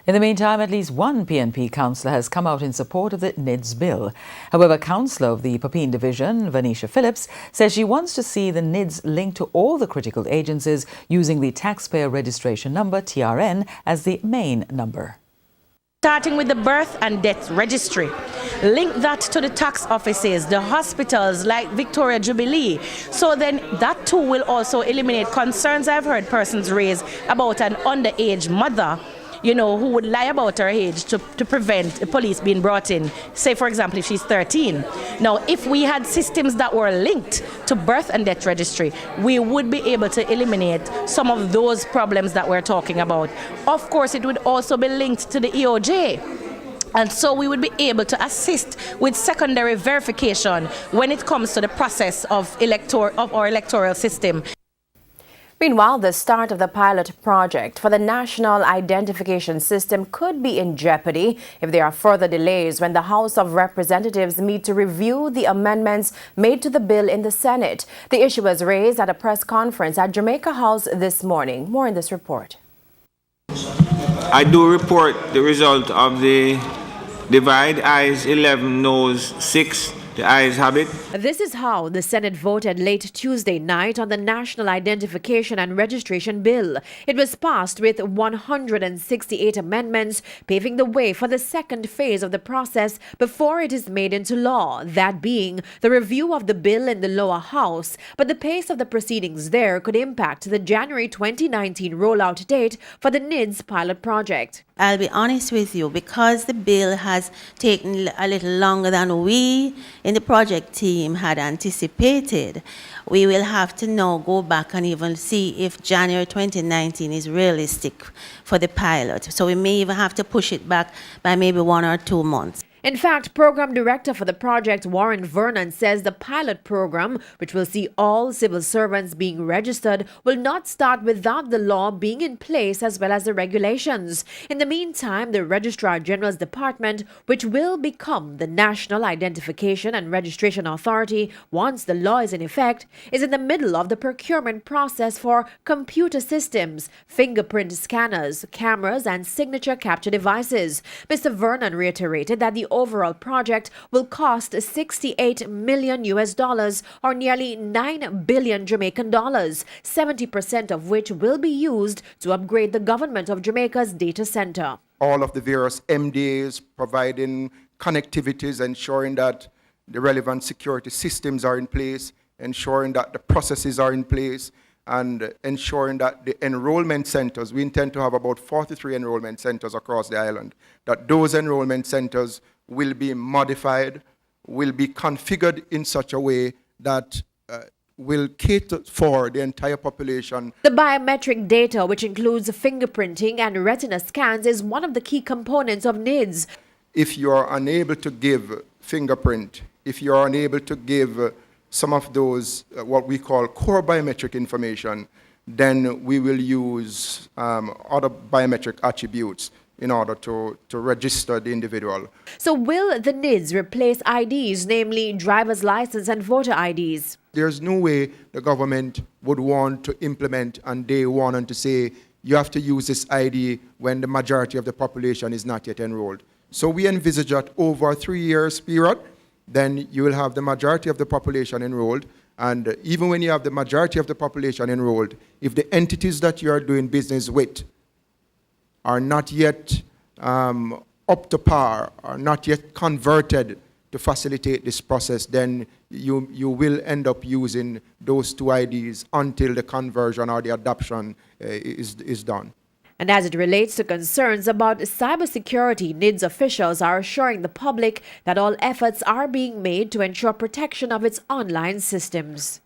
In the meantime, at least one PNP councillor has come out in support of the NIDS bill. However, councillor of the Papine division, Venetia Phillips, says she wants to see the NIDS linked to all the critical agencies using the taxpayer registration number, TRN, as the main number. Starting with the birth and death registry. Link that to the tax offices, the hospitals like Victoria Jubilee. So then that too will also eliminate concerns I've heard persons raise about an underage mother, who would lie about her age to prevent the police being brought in. Say, for example, if she's 13. Now, if we had systems that were linked to birth and death registry, we would be able to eliminate some of those problems that we're talking about. Of course, it would also be linked to the EOJ. And so we would be able to assist with secondary verification when it comes to the process of our electoral system. Meanwhile, the start of the pilot project for the National Identification System could be in jeopardy if there are further delays when the House of Representatives meet to review the amendments made to the bill in the Senate. The issue was raised at a press conference at Jamaica House this morning. More in this report. I do report the result of the divide. Ayes 11, noes 6. The ayes have it. This is how the Senate voted late Tuesday night on the National Identification and Registration Bill. It was passed with 168 amendments, paving the way for the second phase of the process before it is made into law, that being the review of the bill in the lower house. But the pace of the proceedings there could impact the January 2019 rollout date for the NIDS pilot project. I'll be honest with you, because the bill has taken a little longer than we in the project team had anticipated, we will have to now go back and even see if January 2019 is realistic for the pilot. So we may even have to push it back by maybe 1 or 2 months. In fact, Program Director for the project, Warren Vernon, says the pilot program, which will see all civil servants being registered, will not start without the law being in place as well as the regulations. In the meantime, the Registrar General's Department, which will become the National Identification and Registration Authority once the law is in effect, is in the middle of the procurement process for computer systems, fingerprint scanners, cameras, and signature capture devices. Mr. Vernon reiterated that the overall project will cost $68 million or nearly 9 billion Jamaican dollars, 70% of which will be used to upgrade the government of Jamaica's data center. All of the various MDAs providing connectivities, ensuring that the relevant security systems are in place, ensuring that the processes are in place, and ensuring that the enrollment centers, we intend to have about 43 enrollment centers across the island, that those enrollment centers will be modified, will be configured in such a way that will cater for the entire population. The biometric data, which includes fingerprinting and retina scans, is one of the key components of NIDS. If you are unable to give fingerprint, if you are unable to give some of those, what we call core biometric information, then we will use other biometric attributes in order to register the individual. So will the NIDS replace IDs, namely driver's license and voter IDs? There's no way the government would want to implement on day one and to say, you have to use this ID when the majority of the population is not yet enrolled. So we envisage that over a 3 years period, then you will have the majority of the population enrolled. And even when you have the majority of the population enrolled, if the entities that you are doing business with are not yet up to par, are not yet converted to facilitate this process, then you will end up using those two IDs until the conversion or the adoption is done. And as it relates to concerns about cybersecurity, NIDS officials are assuring the public that all efforts are being made to ensure protection of its online systems.